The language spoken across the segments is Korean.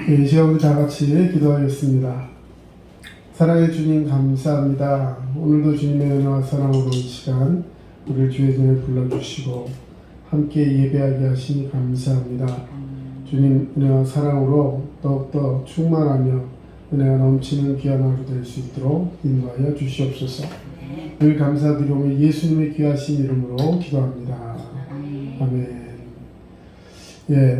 이 시간 우리 다 같이 기도하겠습니다. 사랑의 주님 감사합니다. 오늘도 주님의 은혜와 사랑으로 이 시간 우리를 주의 전에 불러주시고 함께 예배하게 하시니 감사합니다. 주님 은혜와 사랑으로 더욱더 충만하며 은혜가 넘치는 귀한 하루 될 수 있도록 인도하여 주시옵소서. 늘 감사드리며 예수님의 귀하신 이름으로 기도합니다. 아멘.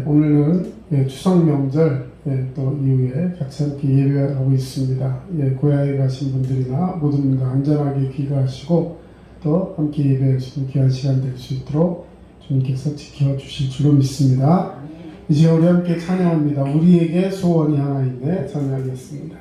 오늘은 추석 명절 또 이후에 같이 함께 예배하고 있습니다. 고향에 가신 분들이나 모든 분들 안전하게 귀가하시고 또 함께 예배하시는 귀한 시간 될 수 있도록 주님께서 지켜주실 줄로 믿습니다. 이제 우리 함께 찬양합니다. 우리에게 소원이 하나 있네. 찬양하겠습니다.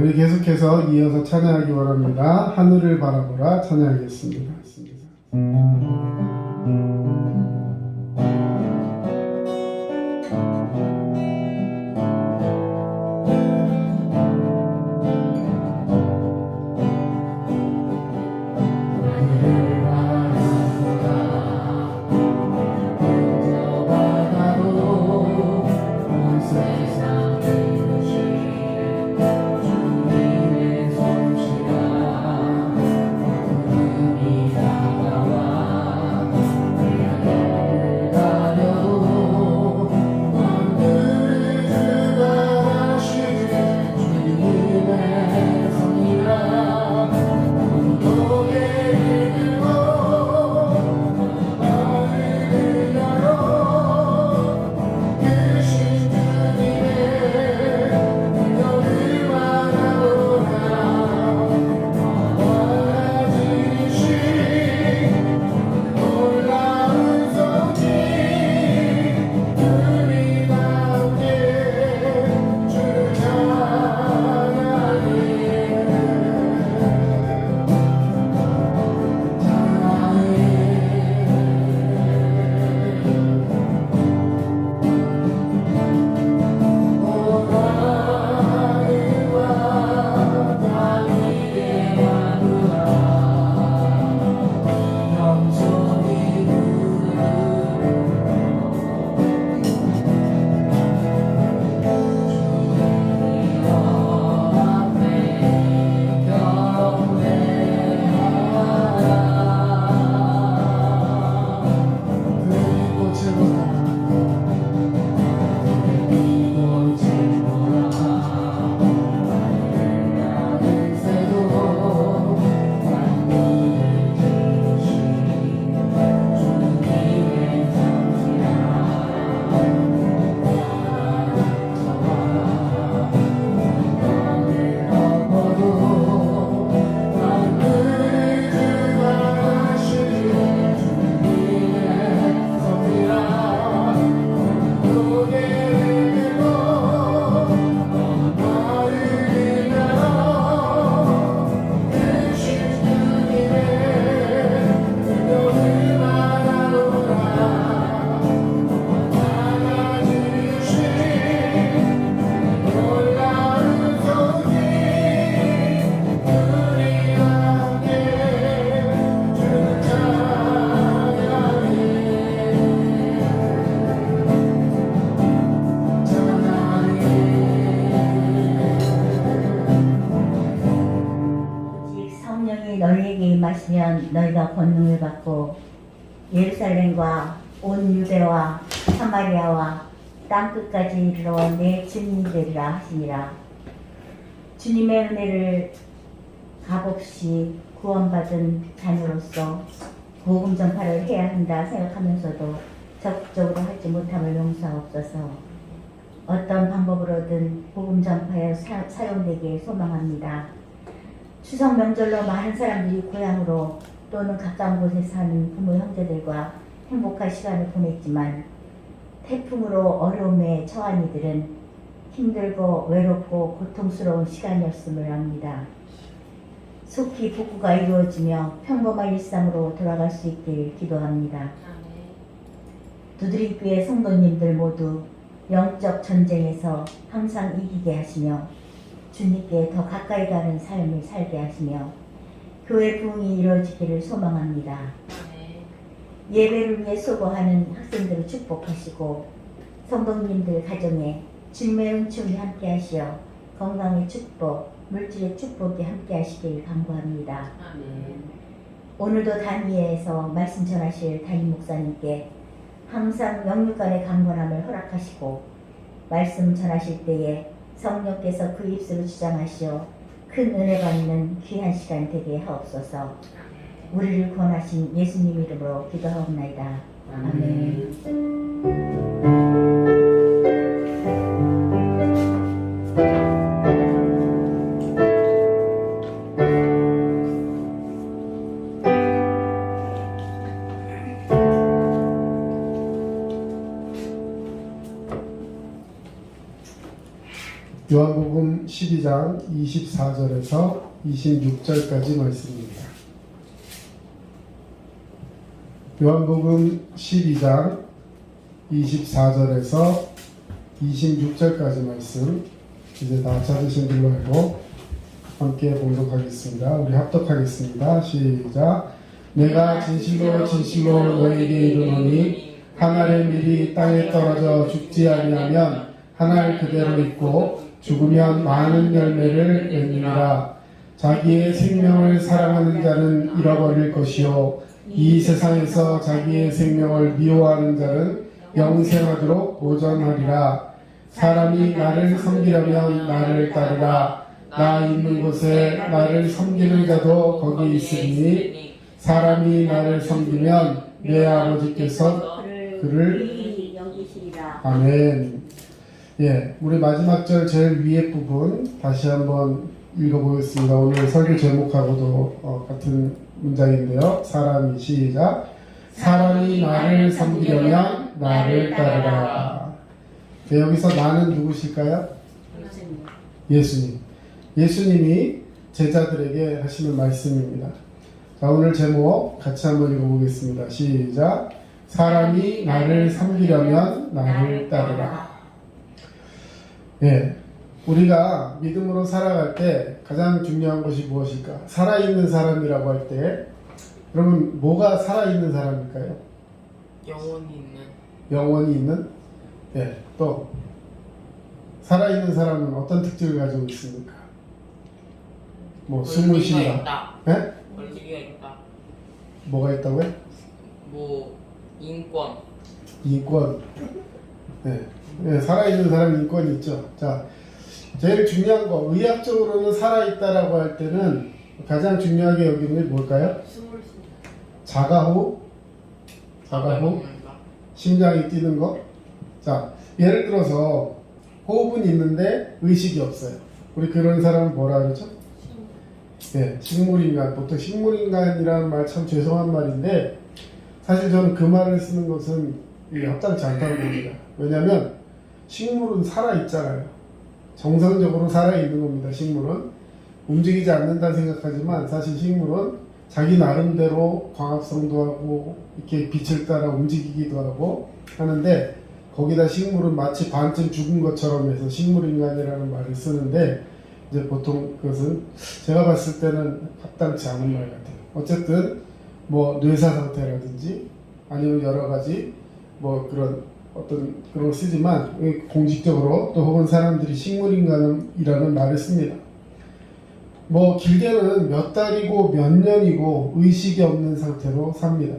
우리 계속해서 이어서 찬양하기 바랍니다. 하늘을 바라보라 찬양하겠습니다. 하나님께서 권능을 받고 예루살렘과 온 유대와 사마리아와 땅끝까지 이르러 내 증인이 되리라 하시니라. 주님의 은혜를 값없이 구원받은 자녀로서 복음 전파를 해야 한다 생각하면서도 적극적으로 하지 못함을 용서하옵소서. 어떤 방법으로든 복음 전파에 사용되기를 소망합니다. 추석 명절로 많은 사람들이 고향으로 또는 가까운 곳에 사는 부모 형제들과 행복한 시간을 보냈지만 태풍으로 어려움에 처한 이들은 힘들고 외롭고 고통스러운 시간이었음을 압니다. 속히 복구가 이루어지며 평범한 일상으로 돌아갈 수 있길 기도합니다. 두드림교회 성도님들 모두 영적 전쟁에서 항상 이기게 하시며 주님께 더 가까이 가는 삶을 살게 하시며 교회 부흥이 이루어지기를 소망합니다. 예배를 위해 수고하는 학생들을 축복하시고 성도님들 가정에 주님의 은총이 함께 하시어 건강의 축복, 물질의 축복이 함께 하시길 간구합니다. 오늘도 단위에서 말씀 전하실 담임 목사님께 항상 영육간의 강건함을 허락하시고 말씀 전하실 때에 성령께서 그 입술을 주장하시어 큰 은혜 받는 귀한 시간 되게 하옵소서. 우리를 구원하신 예수님 이름으로 기도하옵나이다. 아멘. 요한복음 12장 24절에서 26절까지 말씀입니다. 요한복음 12장 24절에서 26절까지 말씀, 이제 다 찾으신 줄로 알고 함께 봉독하겠습니다. 우리 합독하겠습니다. 시작. 내가 진실로 진실로 너희에게 이르노니 한 알의 밀이 땅에 떨어져 죽지 아니하면 한 알 그대로 있고 죽으면 많은 열매를 맺느니라. 자기의 생명을 사랑하는 자는 잃어버릴 것이요 이 세상에서 자기의 생명을 미워하는 자는 영생하도록 보전하리라. 사람이 나를 섬기려면 나를 따르라. 나 있는 곳에 나를 섬기는 자도 거기 있으니 사람이 나를 섬기면 내 아버지께서 그를 여기시리라. 아멘. 예, 우리 마지막 절 제일 위에 부분 다시 한번 읽어보겠습니다. 오늘 설교 제목하고도 같은 문장인데요. 사람이 시작. 사람이 나를 섬기려면 나를 따르라. 네, 여기서 나는 누구실까요? 예수님. 예수님이 제자들에게 하시는 말씀입니다. 자, 오늘 제목 같이 한번 읽어보겠습니다. 시작. 사람이 나를 섬기려면 나를 따르라. 예, 우리가 믿음으로 살아갈 때 가장 중요한 것이 무엇일까? 살아있는 사람이라고 할 때, 그러면 뭐가 살아있는 사람일까요? 영원히 있는? 예, 또 살아있는 사람은 어떤 특징을 가지고 있습니까? 뭐 숨을 쉰다. 예? 권리가 있다. 뭐가 있다고요? 뭐 인권. 네. 네, 살아있는 사람이 인권이 있죠. 자, 제일 중요한 거, 의학적으로는 살아있다라고 할 때는 가장 중요하게 여기는 게 뭘까요? 자가호흡, 심장이 뛰는 거. 자, 예를 들어서 호흡은 있는데 의식이 없어요. 우리 그런 사람은 뭐라 그러죠? 네, 식물인간. 보통 식물인간이라는 말 참 죄송한 말인데 사실 저는 그 말을 쓰는 것은 합당치 않다고 봅니다. 왜냐하면 식물은 살아있잖아요. 정상적으로 살아있는 겁니다. 식물은 움직이지 않는다 생각하지만 사실 식물은 자기 나름대로 광합성도 하고 이렇게 빛을 따라 움직이기도 하고 하는데 거기다 식물은 마치 반쯤 죽은 것처럼 해서 식물인간이라는 말을 쓰는데 이제 보통 그것은 제가 봤을 때는 합당치 않은 말 같아요. 어쨌든 뭐 뇌사 상태라든지 아니면 여러 가지 뭐 그런 어떤 그런 걸 쓰지만 공식적으로 또 혹은 사람들이 식물인간이라는 말을 씁니다. 뭐 길게는 몇 달이고 몇 년이고 의식이 없는 상태로 삽니다.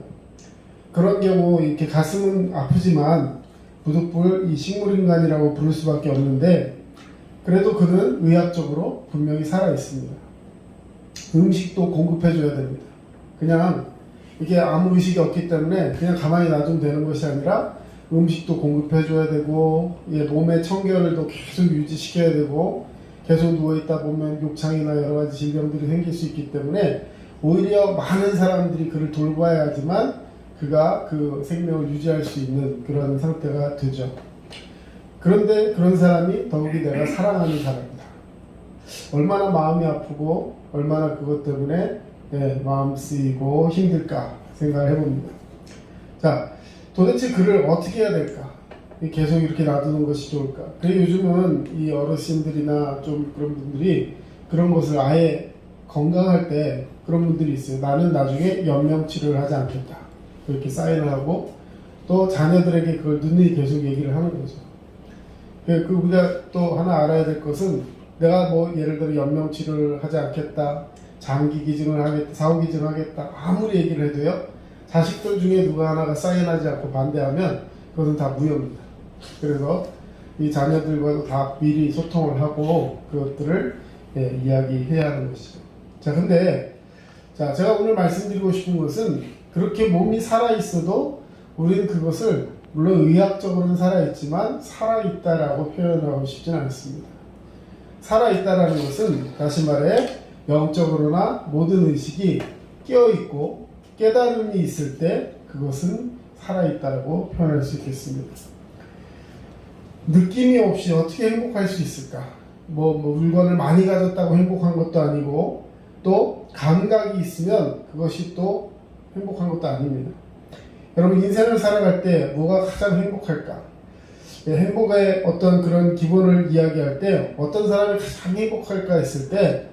그런 경우 이렇게 가슴은 아프지만 부득불 이 식물인간이라고 부를 수밖에 없는데, 그래도 그는 의학적으로 분명히 살아 있습니다. 음식도 공급해줘야 됩니다. 그냥 이게 아무 의식이 없기 때문에 그냥 가만히 놔두면 되는 것이 아니라 음식도 공급해줘야 되고, 몸의 청결도 계속 유지시켜야 되고, 계속 누워있다 보면 욕창이나 여러 가지 질병들이 생길 수 있기 때문에 오히려 많은 사람들이 그를 돌봐야 하지만 그가 그 생명을 유지할 수 있는 그런 상태가 되죠. 그런데 그런 사람이 더욱이 내가 사랑하는 사람이다. 얼마나 마음이 아프고 얼마나 그것 때문에 마음 쓰이고 힘들까 생각을 해봅니다. 자, 도대체 그를 어떻게 해야 될까? 계속 이렇게 놔두는 것이 좋을까? 그리고 요즘은 이 어르신들이나 좀 그런 분들이 그런 것을 아예 건강할 때 그런 분들이 있어요. 나는 나중에 연명치료를 하지 않겠다. 그렇게 사인을 하고 또 자녀들에게 그걸 눈이 계속 얘기를 하는 거죠. 그 우리가 또 하나 알아야 될 것은, 내가 뭐 예를 들어 연명치료를 하지 않겠다, 장기 기증을 하겠다, 사후 기증을 하겠다 아무리 얘기를 해도요, 자식들 중에 누가 하나가 사인하지 않고 반대하면 그것은 다 무효입니다. 그래서 이 자녀들과도 다 미리 소통을 하고 그것들을 이야기해야 하는 것이죠. 자, 근데 제가 오늘 말씀드리고 싶은 것은, 그렇게 몸이 살아있어도 우리는 그것을 물론 의학적으로는 살아있지만 살아있다라고 표현하고 싶지는 않습니다. 살아있다라는 것은 다시 말해 영적으로나 모든 의식이 깨어있고 깨달음이 있을 때 그것은 살아있다라고 표현할 수 있겠습니다. 느낌이 없이 어떻게 행복할 수 있을까? 뭐 물건을 많이 가졌다고 행복한 것도 아니고, 또 감각이 있으면 그것이 또 행복한 것도 아닙니다. 여러분, 인생을 살아갈 때 뭐가 가장 행복할까? 행복의 어떤 그런 기본을 이야기할 때 어떤 사람이 가장 행복할까 했을 때,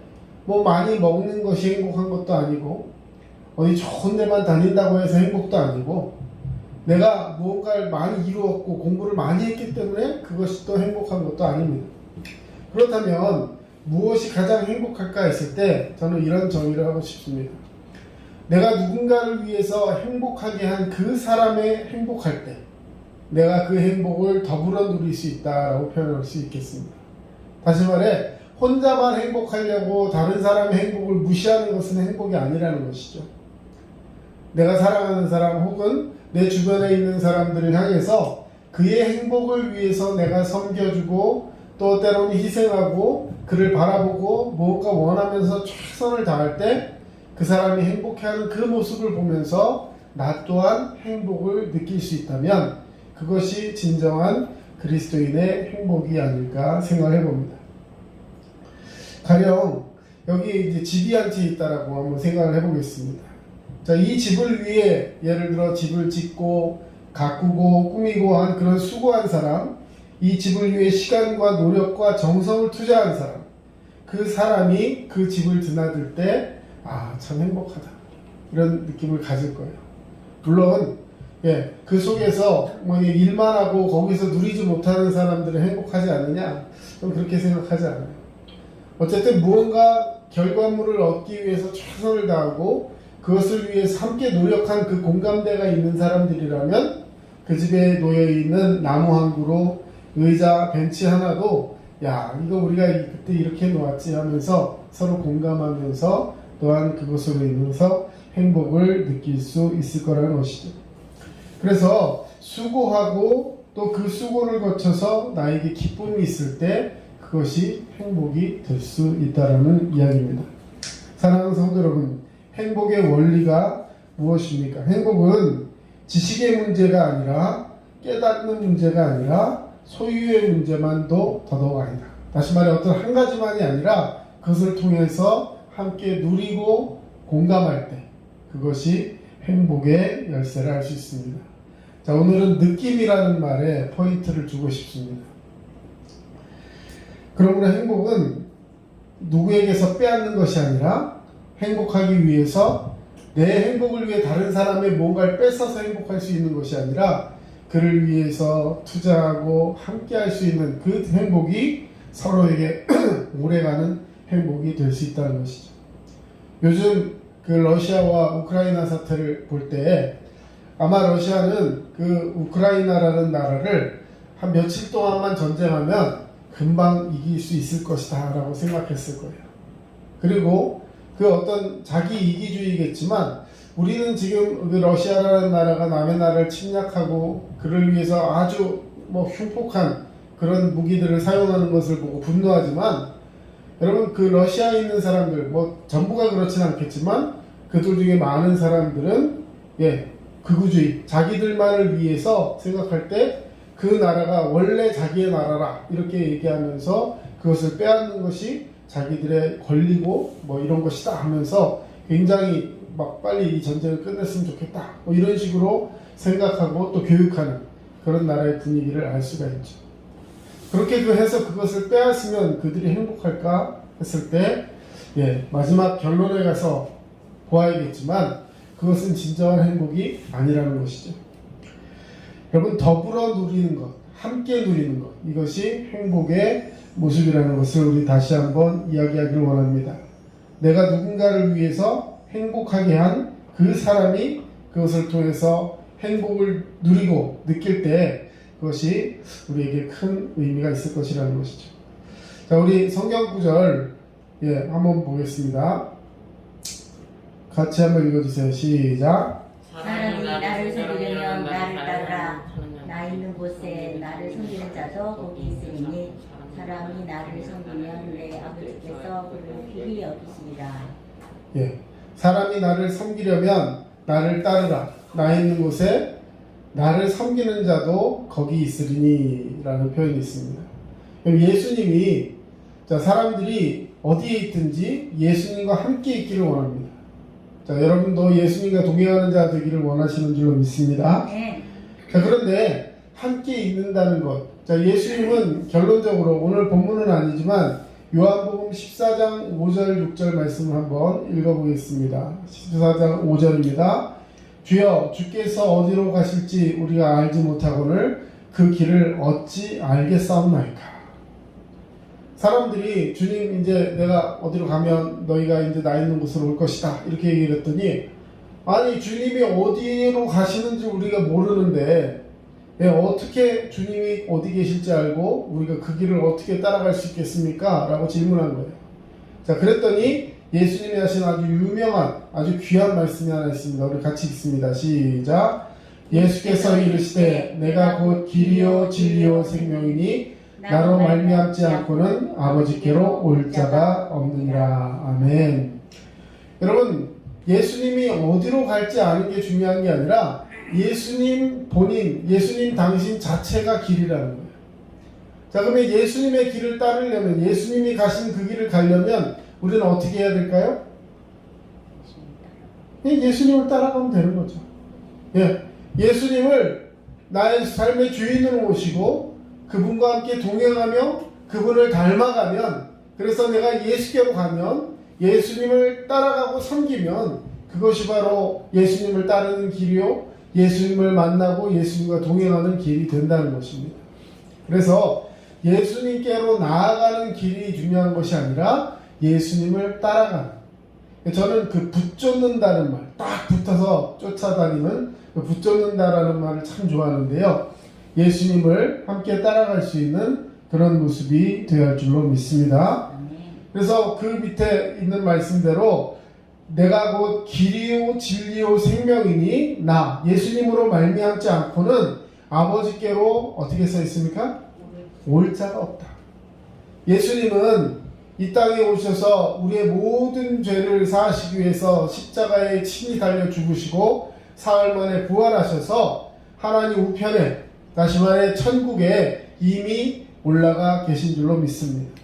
뭐 많이 먹는 것이 행복한 것도 아니고, 어디 좋은 데만 다닌다고 해서 행복도 아니고, 내가 무언가를 많이 이루었고 공부를 많이 했기 때문에 그것이 또 행복한 것도 아닙니다. 그렇다면 무엇이 가장 행복할까 했을 때 저는 이런 정의를 하고 싶습니다. 내가 누군가를 위해서 행복하게 한 그 사람의 행복할 때 내가 그 행복을 더불어 누릴 수 있다라고 표현할 수 있겠습니다. 다시 말해, 혼자만 행복하려고 다른 사람의 행복을 무시하는 것은 행복이 아니라는 것이죠. 내가 사랑하는 사람 혹은 내 주변에 있는 사람들을 향해서 그의 행복을 위해서 내가 섬겨주고 또 때로는 희생하고 그를 바라보고 무엇가 원하면서 최선을 다할 때 그 사람이 행복해하는 그 모습을 보면서 나 또한 행복을 느낄 수 있다면 그것이 진정한 그리스도인의 행복이 아닐까 생각해 봅니다. 가령 여기 이제 집이 한 채 있다라고 한번 생각을 해보겠습니다. 자, 이 집을 위해 예를 들어 집을 짓고 가꾸고 꾸미고 한 그런 수고한 사람, 이 집을 위해 시간과 노력과 정성을 투자한 사람, 그 사람이 그 집을 드나들 때 참 행복하다 이런 느낌을 가질 거예요. 물론 그 속에서 일만 하고 거기서 누리지 못하는 사람들은 행복하지 않느냐? 좀 그렇게 생각하지 않아요. 어쨌든 무언가 결과물을 얻기 위해서 최선을 다하고 그것을 위해서 함께 노력한 그 공감대가 있는 사람들이라면 그 집에 놓여있는 나무 한 그루, 의자, 벤치 하나도 이거 우리가 그때 이렇게 놓았지 하면서 서로 공감하면서 또한 그것으로 인해서 행복을 느낄 수 있을 거라는 것이죠. 그래서 수고하고 또 그 수고를 거쳐서 나에게 기쁨이 있을 때 그것이 행복이 될 수 있다는 이야기입니다. 사랑하는 성도 여러분, 행복의 원리가 무엇입니까? 행복은 지식의 문제가 아니라 깨닫는 문제가 아니라 소유의 문제만도 더더욱 아니다. 다시 말해 어떤 한 가지만이 아니라 그것을 통해서 함께 누리고 공감할 때 그것이 행복의 열쇠를 알 수 있습니다. 자, 오늘은 느낌이라는 말에 포인트를 주고 싶습니다. 그러므로 행복은 누구에게서 빼앗는 것이 아니라 행복하기 위해서 내 행복을 위해 다른 사람의 뭔가를 뺏어서 행복할 수 있는 것이 아니라 그를 위해서 투자하고 함께 할 수 있는 그 행복이 서로에게 오래가는 행복이 될 수 있다는 것이죠. 요즘 그 러시아와 우크라이나 사태를 볼 때 아마 러시아는 그 우크라이나라는 나라를 한 며칠 동안만 전쟁하면 금방 이길 수 있을 것이다 라고 생각했을 거예요. 그리고 그 어떤 자기 이기주의겠지만 우리는 지금 그 러시아라는 나라가 남의 나라를 침략하고 그를 위해서 아주 흉폭한 그런 무기들을 사용하는 것을 보고 분노하지만 여러분 그 러시아에 있는 사람들 전부가 그렇진 않겠지만 그들 중에 많은 사람들은 극우주의 자기들만을 위해서 생각할 때 그 나라가 원래 자기의 나라라 이렇게 얘기하면서 그것을 빼앗는 것이 자기들의 권리고 이런 것이다 하면서 굉장히 빨리 이 전쟁을 끝냈으면 좋겠다 이런 식으로 생각하고 또 교육하는 그런 나라의 분위기를 알 수가 있죠. 그렇게 해서 그것을 빼앗으면 그들이 행복할까 했을 때 마지막 결론에 가서 보아야겠지만 그것은 진정한 행복이 아니라는 것이죠. 여러분 더불어 누리는 것, 함께 누리는 것 이것이 행복의 모습이라는 것을 우리 다시 한번 이야기하기를 원합니다. 내가 누군가를 위해서 행복하게 한 그 사람이 그것을 통해서 행복을 누리고 느낄 때 그것이 우리에게 큰 의미가 있을 것이라는 것이죠. 자, 우리 성경 구절 한번 보겠습니다. 같이 한번 읽어주세요. 시작. 사람이 나를 섬기려면 나를 따르라. 나 있는 곳에 나를 섬기는 자도 거기 있으니 사람이 나를 섬기면 내 아버지께서 그를 귀히 여기시리라. 사람이 나를 섬기려면 나를 따르라. 나 있는 곳에 나를 섬기는 자도 거기 있으리니 라는 표현이 있습니다. 예수님이 사람들이 어디에 있든지 예수님과 함께 있기를 원합니다. 여러분도 예수님과 동행하는 자 되기를 원하시는 줄로 믿습니다. 그런데 함께 있는다는 것. 예수님은 결론적으로 오늘 본문은 아니지만 요한복음 14장 5절 6절 말씀을 한번 읽어보겠습니다. 14장 5절입니다. 주여 주께서 어디로 가실지 우리가 알지 못하거늘 그 길을 어찌 알겠사옵나이까. 사람들이 주님 이제 내가 어디로 가면 너희가 이제 나 있는 곳으로 올 것이다 이렇게 얘기를 했더니 아니 주님이 어디로 가시는지 우리가 모르는데 어떻게 주님이 어디 계실지 알고 우리가 그 길을 어떻게 따라갈 수 있겠습니까? 라고 질문한 거예요. 자, 그랬더니 예수님이 하신 아주 유명한 아주 귀한 말씀이 하나 있습니다. 우리 같이 읽습니다. 시작. 예수께서 이르시되 내가 곧 길이요 진리요 생명이니 나로 말미암지 않고는 아버지께로 올 자가 없느니라. 아멘. 여러분 예수님이 어디로 갈지 아는 게 중요한 게 아니라 예수님 본인, 예수님 당신 자체가 길이라는 거예요. 자, 그러면 예수님의 길을 따르려면 예수님이 가신 그 길을 가려면 우리는 어떻게 해야 될까요? 예수님을 따라가면 되는 거죠. 예수님을 나의 삶의 주인으로 모시고 그분과 함께 동행하며 그분을 닮아가면 그래서 내가 예수께로 가면 예수님을 따라가고 섬기면 그것이 바로 예수님을 따르는 길이요 예수님을 만나고 예수님과 동행하는 길이 된다는 것입니다. 그래서 예수님께로 나아가는 길이 중요한 것이 아니라 예수님을 따라가는 저는 그 붙잡는다는 말 딱 붙어서 쫓아다니는 그 붙잡는다라는 말을 참 좋아하는데요. 예수님을 함께 따라갈 수 있는 그런 모습이 되어야 할 줄로 믿습니다. 그래서 그 밑에 있는 말씀대로 내가 곧 길이요 진리요 생명이니 나 예수님으로 말미암지 않고는 아버지께로 어떻게 써 있습니까? 올 자가 없다. 예수님은 이 땅에 오셔서 우리의 모든 죄를 사하시기 위해서 십자가에 친히 달려 죽으시고 사흘 만에 부활하셔서 하나님 우편에 다시 말해 천국에 이미 올라가 계신 줄로 믿습니다.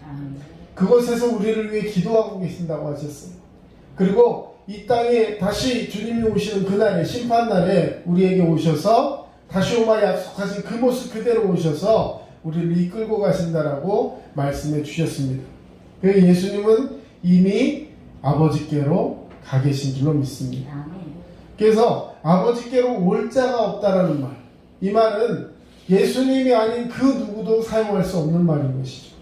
그곳에서 우리를 위해 기도하고 계신다고 하셨어요. 그리고 이 땅에 다시 주님이 오시는 그날에 심판날에 우리에게 오셔서 다시 오마 약속하신 그 모습 그대로 오셔서 우리를 이끌고 가신다라고 말씀해 주셨습니다. 그래서 예수님은 이미 아버지께로 가 계신 줄로 믿습니다. 그래서 아버지께로 올 자가 없다라는 말, 이 말은 예수님이 아닌 그 누구도 사용할 수 없는 말인 것이죠.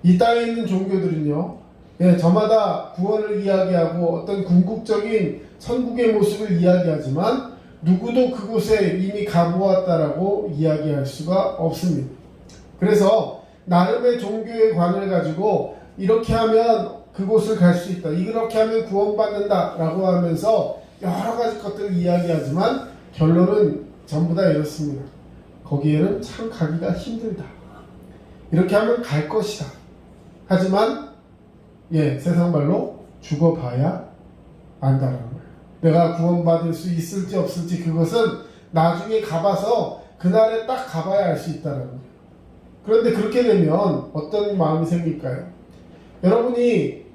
이 땅에 있는 종교들은요 예, 저마다 구원을 이야기하고 어떤 궁극적인 천국의 모습을 이야기하지만 누구도 그곳에 이미 가보았다라고 이야기할 수가 없습니다. 그래서 나름의 종교의 관을 가지고 이렇게 하면 그곳을 갈 수 있다, 이렇게 하면 구원받는다 라고 하면서 여러 가지 것들을 이야기하지만 결론은 전부 다 이렇습니다. 거기에는 참 가기가 힘들다. 이렇게 하면 갈 것이다. 하지만 세상 말로 죽어봐야 안다라는 거예요. 내가 구원받을 수 있을지 없을지 그것은 나중에 가봐서 그날에 딱 가봐야 알 수 있다는 거예요. 그런데 그렇게 되면 어떤 마음이 생길까요? 여러분이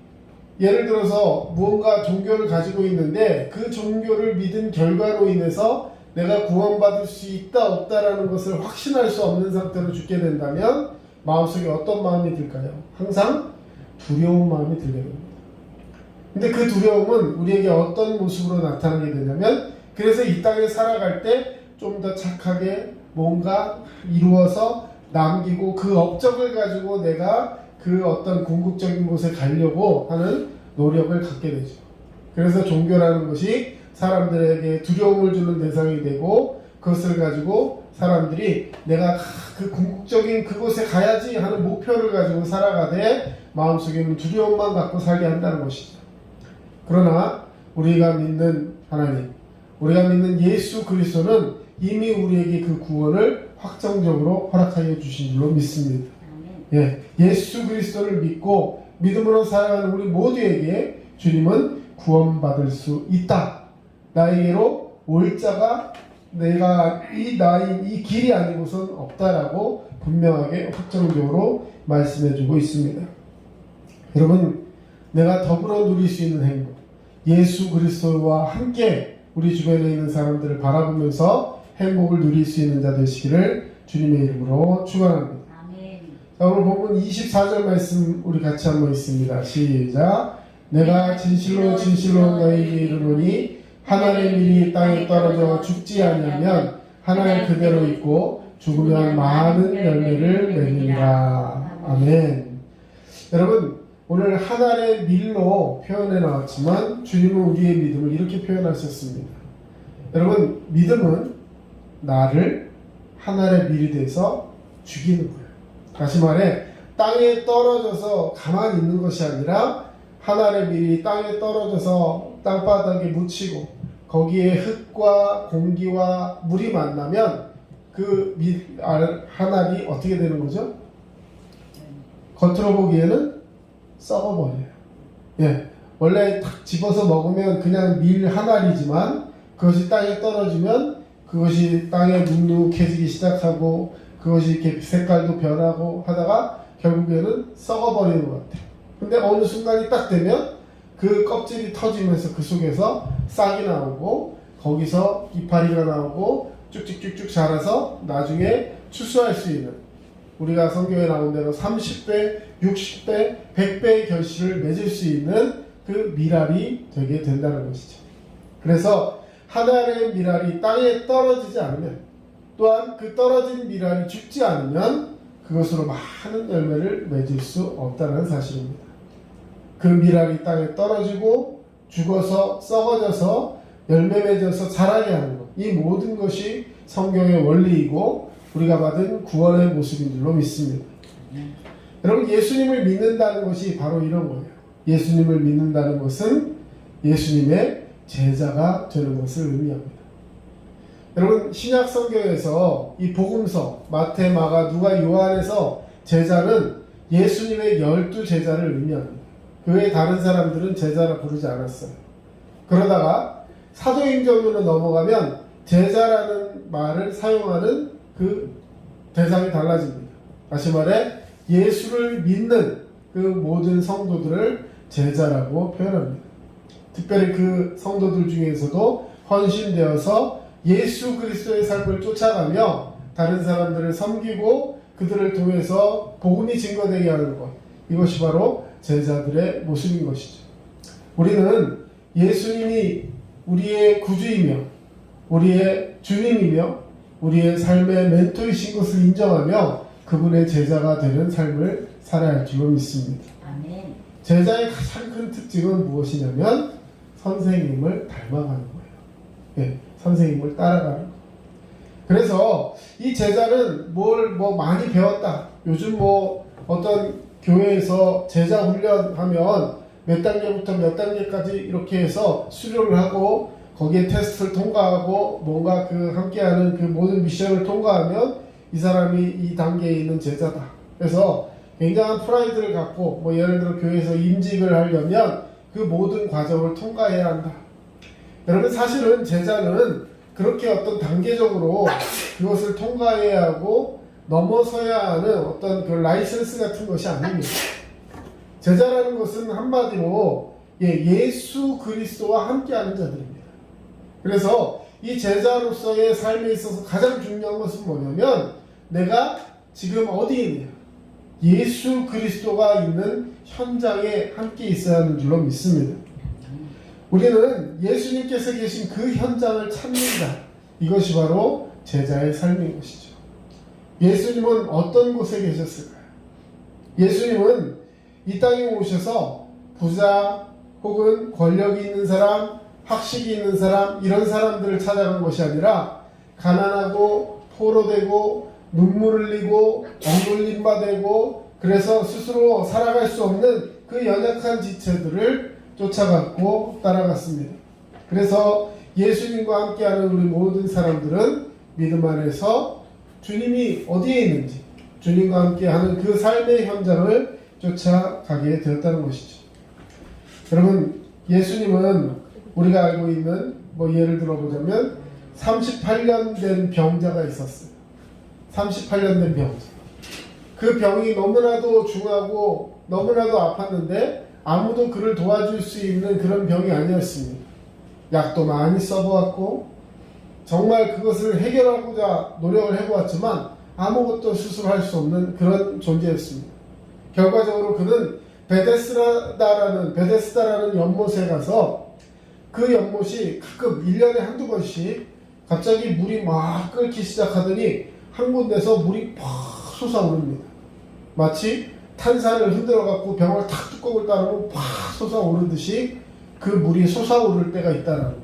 예를 들어서 무언가 종교를 가지고 있는데 그 종교를 믿은 결과로 인해서 내가 구원받을 수 있다 없다라는 것을 확신할 수 없는 상태로 죽게 된다면 마음속에 어떤 마음이 들까요? 항상 두려운 마음이 들게 됩니다. 근데 그 두려움은 우리에게 어떤 모습으로 나타나게 되냐면, 그래서 이 땅에 살아갈 때 좀 더 착하게 뭔가 이루어서 남기고 그 업적을 가지고 내가 그 어떤 궁극적인 곳에 가려고 하는 노력을 갖게 되죠. 그래서 종교라는 것이 사람들에게 두려움을 주는 대상이 되고, 그것을 가지고 사람들이 내가 그 궁극적인 그곳에 가야지 하는 목표를 가지고 살아가되 마음속에는 두려움만 갖고 살게 한다는 것이죠. 그러나 우리가 믿는 하나님, 우리가 믿는 예수 그리스도는 이미 우리에게 그 구원을 확정적으로 허락하여 주신 줄로 믿습니다. 예수 그리스도를 믿고 믿음으로 살아가는 우리 모두에게 주님은 구원받을 수 있다. 나에게로 올 자가 내가 이 길이 아니고선 없다라고 분명하게 확정적으로 말씀해주고 있습니다. 여러분, 내가 더불어 누릴 수 있는 행복, 예수 그리스도와 함께 우리 주변에 있는 사람들을 바라보면서 행복을 누릴 수 있는 자 되시기를 주님의 이름으로 축원합니다. 자, 오늘 본문 24절 말씀 우리 같이 한번 읽습니다. 시작. 내가 진실로 진실로 너희에게 이르노니 한 알의 밀이 땅에 떨어져 죽지 아니하면 한 알 그대로 있고 죽으면 많은 열매를 맺느니라. 아멘. 여러분, 오늘 한 알의 밀로 표현해 나왔지만 주님은 우리의 믿음을 이렇게 표현하셨습니다. 여러분, 믿음은 나를 한 알의 밀이 돼서 죽이는 거예요. 다시 말해, 땅에 떨어져서 가만히 있는 것이 아니라 한 알의 밀이 땅에 떨어져서 땅바닥에 묻히고 거기에 흙과 공기와 물이 만나면 그 한 알이 어떻게 되는 거죠? 겉으로 보기에는 썩어버려요. 원래 탁 집어서 먹으면 그냥 밀 한 알이지만 그것이 땅에 떨어지면 그것이 땅에 눅눅해지기 시작하고 그것이 이렇게 색깔도 변하고 하다가 결국에는 썩어버리는 것 같아요. 근데 어느 순간이 딱 되면 그 껍질이 터지면서 그 속에서 싹이 나오고 거기서 이파리가 나오고 쭉쭉쭉쭉 자라서 나중에 추수할 수 있는, 우리가 성경에 나온 대로 30배, 60배, 100배의 결실을 맺을 수 있는 그 밀알이 되게 된다는 것이죠. 그래서 한 알의 밀알이 땅에 떨어지지 않으면, 또한 그 떨어진 밀알이 죽지 않으면 그것으로 많은 열매를 맺을 수 없다는 사실입니다. 그 밀알이 땅에 떨어지고 죽어서 썩어져서 열매 맺어서 자라게 하는 것, 이 모든 것이 성경의 원리이고 우리가 받은 구원의 모습인 줄로 믿습니다. 여러분, 예수님을 믿는다는 것이 바로 이런 거예요. 예수님을 믿는다는 것은 예수님의 제자가 되는 것을 의미합니다. 여러분, 신약 성경에서 이 복음서 마태, 마가, 누가, 요한에서 제자는 예수님의 12제자를 의미합니다. 그 외에 다른 사람들은 제자라 부르지 않았어요. 그러다가 사도행전으로 넘어가면 제자라는 말을 사용하는 그 대상이 달라집니다. 다시 말해 예수를 믿는 그 모든 성도들을 제자라고 표현합니다. 특별히 그 성도들 중에서도 헌신되어서 예수 그리스도의 삶을 쫓아가며 다른 사람들을 섬기고 그들을 통해서 복음이 증거되게 하는 것, 이것이 바로 제자들의 모습인 것이죠. 우리는 예수님이 우리의 구주이며 우리의 주님이며 우리의 삶의 멘토이신 것을 인정하며 그분의 제자가 되는 삶을 살아야 할 줄로 믿습니다. 아멘. 제자의 가장 큰 특징은 무엇이냐면 선생님을 닮아가는 거예요. 예, 선생님을 따라가는 거예요. 그래서 이 제자는 뭘 많이 배웠다. 요즘 어떤 교회에서 제자 훈련하면 몇 단계부터 몇 단계까지 이렇게 해서 수료를 하고 거기에 테스트를 통과하고 뭔가 그 함께하는 그 모든 미션을 통과하면 이 사람이 이 단계에 있는 제자다. 그래서 굉장한 프라이드를 갖고 예를 들어 교회에서 임직을 하려면 그 모든 과정을 통과해야 한다. 여러분 사실은 제자는 그렇게 어떤 단계적으로 그것을 통과해야 하고 넘어서야 하는 어떤 그 라이선스 같은 것이 아닙니다. 제자라는 것은 한마디로 예수 그리스도와 함께하는 자들입니다. 그래서 이 제자로서의 삶에 있어서 가장 중요한 것은 뭐냐면 내가 지금 어디에 있느냐. 예수 그리스도가 있는 현장에 함께 있어야 하는 줄로 믿습니다. 우리는 예수님께서 계신 그 현장을 찾는다. 이것이 바로 제자의 삶인 것이죠. 예수님은 어떤 곳에 계셨을까요? 예수님은 이 땅에 오셔서 부자 혹은 권력이 있는 사람, 학식이 있는 사람 이런 사람들을 찾아간 것이 아니라 가난하고 포로되고 눈물 흘리고 억눌림바 되고 그래서 스스로 살아갈 수 없는 그 연약한 지체들을 쫓아갔고 따라갔습니다. 그래서 예수님과 함께하는 우리 모든 사람들은 믿음 안에서 주님이 어디에 있는지 주님과 함께하는 그 삶의 현장을 쫓아가게 되었다는 것이죠. 여러분 예수님은 우리가 알고 있는 예를 들어보자면 38년 된 병자가 있었어요. 38년 된 병자. 그 병이 너무나도 중하고 너무나도 아팠는데 아무도 그를 도와줄 수 있는 그런 병이 아니었습니다. 약도 많이 써보았고 정말 그것을 해결하고자 노력을 해보았지만 아무것도 수술할 수 없는 그런 존재였습니다. 결과적으로 그는 베데스다라는 연못에 가서 그 연못이 가끔 1년에 한두 번씩 갑자기 물이 막 끓기 시작하더니 한 군데서 물이 팍 솟아오릅니다. 마치 탄산을 흔들어 갖고 병을 탁 뚜껑을 따르면 팍 솟아오르듯이 그 물이 솟아오를 때가 있다는 거예요.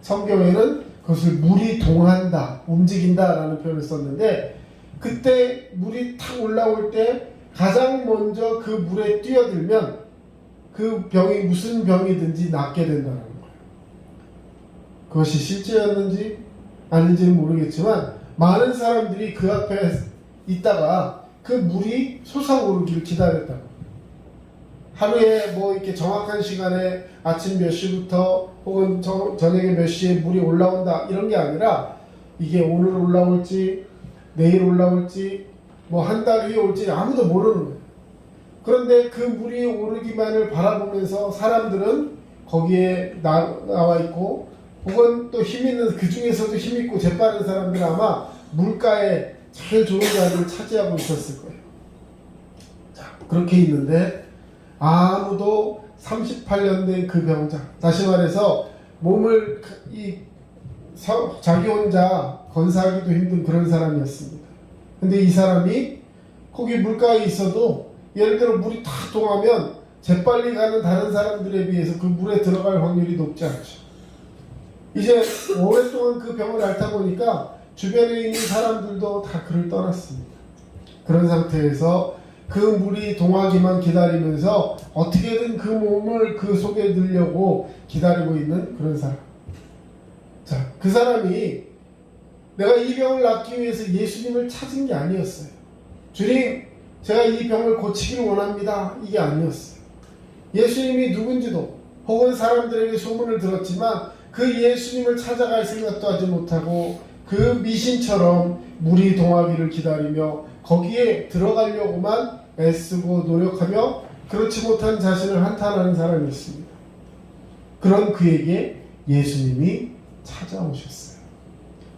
성경에는 그것을 물이 동한다, 움직인다 라는 표현을 썼는데 그때 물이 탁 올라올 때 가장 먼저 그 물에 뛰어들면 그 병이 무슨 병이든지 낫게 된다는 거예요. 그것이 실제였는지 아닌지는 모르겠지만 많은 사람들이 그 앞에 있다가 그 물이 솟아오르기를 기다렸다고. 하루에 이렇게 정확한 시간에 아침 몇 시부터 혹은 저녁에 몇 시에 물이 올라온다 이런 게 아니라 이게 오늘 올라올지 내일 올라올지 한 달 후에 올지 아무도 모르는 거예요. 그런데 그 물이 오르기만을 바라보면서 사람들은 거기에 나와 있고 혹은 또 힘 있는 그 중에서도 힘 있고 재빠른 사람들은 아마 물가에 제일 좋은 자리를 차지하고 있었을 거예요. 자, 그렇게 있는데 아무도 38년 된 그 병자, 다시 말해서 몸을 자기 혼자 건사하기도 힘든 그런 사람이었습니다. 근데 이 사람이 거기 물가에 있어도 예를 들어 물이 다 동하면 재빨리 가는 다른 사람들에 비해서 그 물에 들어갈 확률이 높지 않죠. 이제 오랫동안 그 병을 앓다 보니까 주변에 있는 사람들도 다 그를 떠났습니다. 그런 상태에서 그 물이 동하기만 기다리면서 어떻게든 그 몸을 그 속에 넣으려고 기다리고 있는 그런 사람. 자, 그 사람이 내가 이 병을 낫기 위해서 예수님을 찾은 게 아니었어요. 주님, 제가 이 병을 고치기를 원합니다. 이게 아니었어요. 예수님이 누군지도 혹은 사람들에게 소문을 들었지만 그 예수님을 찾아갈 생각도 하지 못하고 그 미신처럼 물이 동하기를 기다리며 거기에 들어가려고만 애쓰고 노력하며 그렇지 못한 자신을 한탄하는 사람이 있습니다. 그런 그에게 예수님이 찾아오셨어요.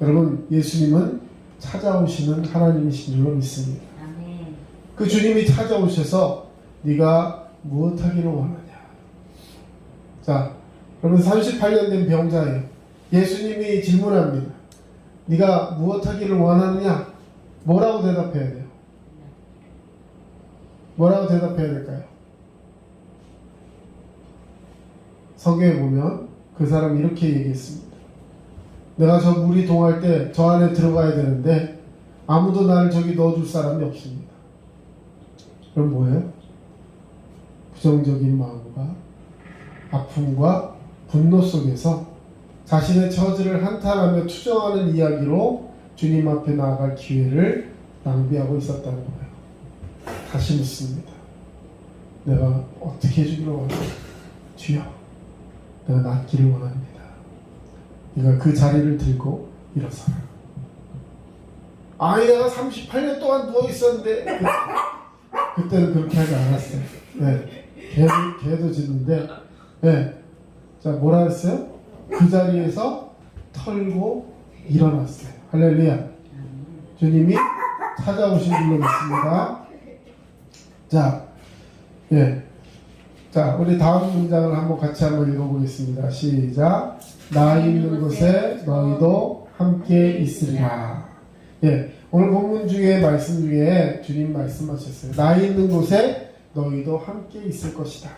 여러분, 예수님은 찾아오시는 하나님이신 줄로 믿습니다. 아멘. 그 주님이 찾아오셔서 네가 무엇하기를 원하냐. 자, 여러분 38년 된 병자예요. 예수님이 질문합니다. 네가 무엇하기를 원하느냐? 뭐라고 대답해야 돼요? 뭐라고 대답해야 될까요? 성경에 보면 그 사람이 이렇게 얘기했습니다. 내가 저 물이 동할 때 저 안에 들어가야 되는데 아무도 나를 저기 넣어줄 사람이 없습니다. 그럼 뭐예요? 부정적인 마음과 아픔과 분노 속에서 자신의 처지를 한탄하며 투정하는 이야기로 주님 앞에 나아갈 기회를 낭비하고 있었다는 거예요. 다시 묻습니다. 내가 어떻게 해주기를 원해요? 주여, 내가 낫기를 원합니다. 네가 그 자리를 들고 일어서라. 아니 내가 38년 동안 누워있었는데 그때는 그렇게 하지 않았어요. 네, 개도 짖는데 네. 자, 뭐라 했어요? 그 자리에서 털고 일어났어요. 할렐루야. 주님이 찾아오신 줄로 믿습니다. 자, 예. 자, 우리 다음 문장을 같이 한번 읽어보겠습니다. 시작. 나 있는 곳에 너희도 함께 있으리라. 예. 오늘 본문 중에 말씀 중에 주님 말씀하셨어요. 나 있는 곳에 너희도 함께 있을 것이다.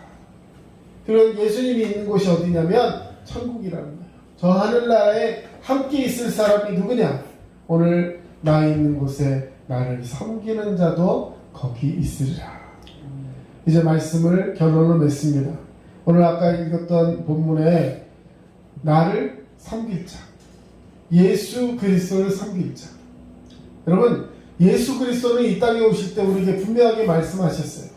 그리고 예수님이 있는 곳이 어디냐면 천국이라는 거예요. 저 하늘나라에 함께 있을 사람이 누구냐? 오늘 나 있는 곳에 나를 섬기는 자도 거기 있으리라. 이제 말씀을 결론을 맺습니다. 오늘 아까 읽었던 본문에 나를 섬길 자, 예수 그리스도를 섬길 자. 여러분, 예수 그리스도는 이 땅에 오실 때 우리에게 분명하게 말씀하셨어요.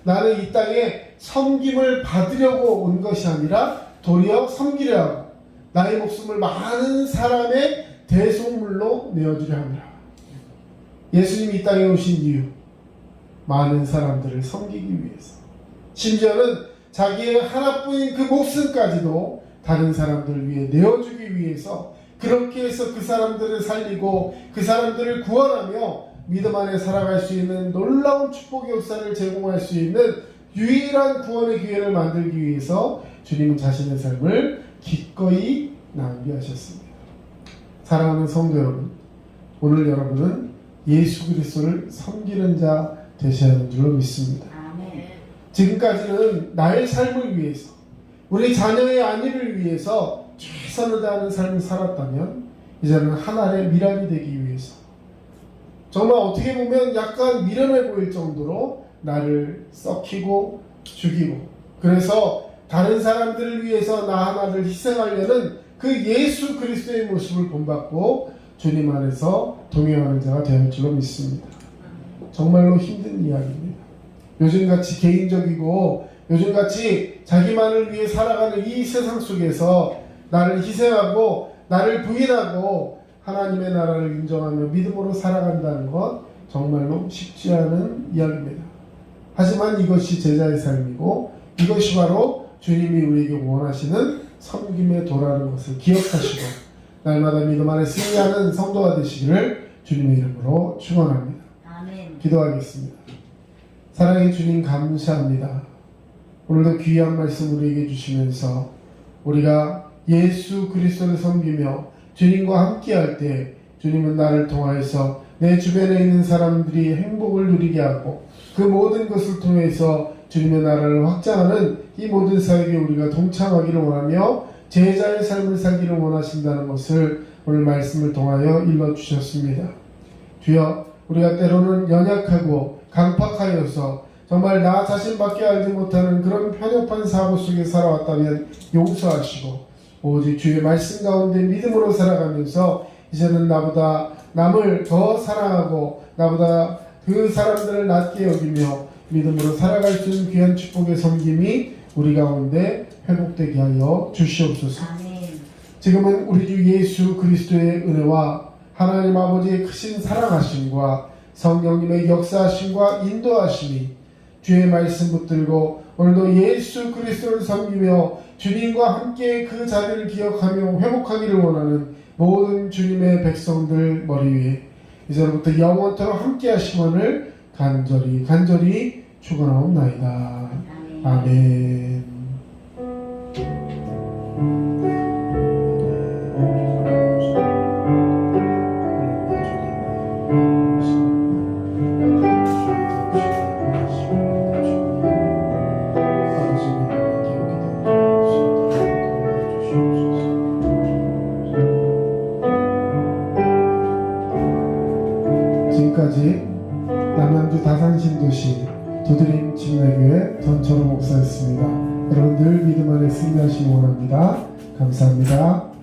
나는 이 땅에 섬김을 받으려고 온 것이 아니라 도리어 섬기려 하고 나의 목숨을 많은 사람의 대속물로 내어주려 합니다. 예수님이 이 땅에 오신 이유, 많은 사람들을 섬기기 위해서, 심지어는 자기의 하나뿐인 그 목숨까지도 다른 사람들을 위해 내어주기 위해서, 그렇게 해서 그 사람들을 살리고 그 사람들을 구원하며 믿음 안에 살아갈 수 있는 놀라운 축복의 역사를 제공할 수 있는 유일한 구원의 기회를 만들기 위해서 주님은 자신의 삶을 기꺼이 낭비하셨습니다. 사랑하는 성도 여러분, 오늘 여러분은 예수 그리스도를 섬기는 자 되셔야 하는 줄로 믿습니다. 아멘. 지금까지는 나의 삶을 위해서, 우리 자녀의 안위를 위해서 최선을 다하는 삶을 살았다면 이제는 하나의 미랄이 되기 위해서, 정말 어떻게 보면 약간 미련해 보일 정도로 나를 썩히고 죽이고, 그래서 다른 사람들을 위해서 나 하나를 희생하려는 그 예수 그리스도의 모습을 본받고 주님 안에서 동행하는 자가 되는 줄로 믿습니다. 정말로 힘든 이야기입니다. 요즘같이 개인적이고 요즘같이 자기만을 위해 살아가는 이 세상 속에서 나를 희생하고 나를 부인하고 하나님의 나라를 인정하며 믿음으로 살아간다는 것 정말로 쉽지 않은 이야기입니다. 하지만 이것이 제자의 삶이고 이것이 바로 주님이 우리에게 원하시는 섬김의 도라는 것을 기억하시고 날마다 믿음 안에 승리하는 성도가 되시기를 주님의 이름으로 축원합니다. 아멘. 기도하겠습니다. 사랑의 주님 감사합니다. 오늘도 귀한 말씀 우리에게 주시면서 우리가 예수 그리스도를 섬기며 주님과 함께할 때 주님은 나를 통하여서 내 주변에 있는 사람들이 행복을 누리게 하고 그 모든 것을 통해서 주님의 나라를 확장하는 이 모든 사역에 우리가 동참하기를 원하며 제자의 삶을 살기를 원하신다는 것을 오늘 말씀을 통하여 일러주셨습니다. 주여, 우리가 때로는 연약하고 강팍하여서 정말 나 자신밖에 알지 못하는 그런 편협한 사고 속에 살아왔다면 용서하시고 오직 주의 말씀 가운데 믿음으로 살아가면서 이제는 나보다 남을 더 사랑하고 나보다 그 사람들을 낮게 여기며 믿음으로 살아갈 수 있는 귀한 축복의 섬김이 우리 가운데 회복되게 하여 주시옵소서. 아멘. 지금은 우리 주 예수 그리스도의 은혜와 하나님 아버지의 크신 사랑하심과 성령님의 역사하심과 인도하심이 주의 말씀 붙들고 오늘도 예수 그리스도를 섬기며 주님과 함께 그 자리를 기억하며 회복하기를 원하는 모든 주님의 백성들 머리 위에 이제부터 영원토록 함께 하시기를 간절히 축원하옵나이다. 아멘. 아버지, 지금까지 남양주 다산신도시 두드림 침례교회 전철호 목사였습니다. 여러분들 믿음 안에 승리하시기 원합니다. 감사합니다.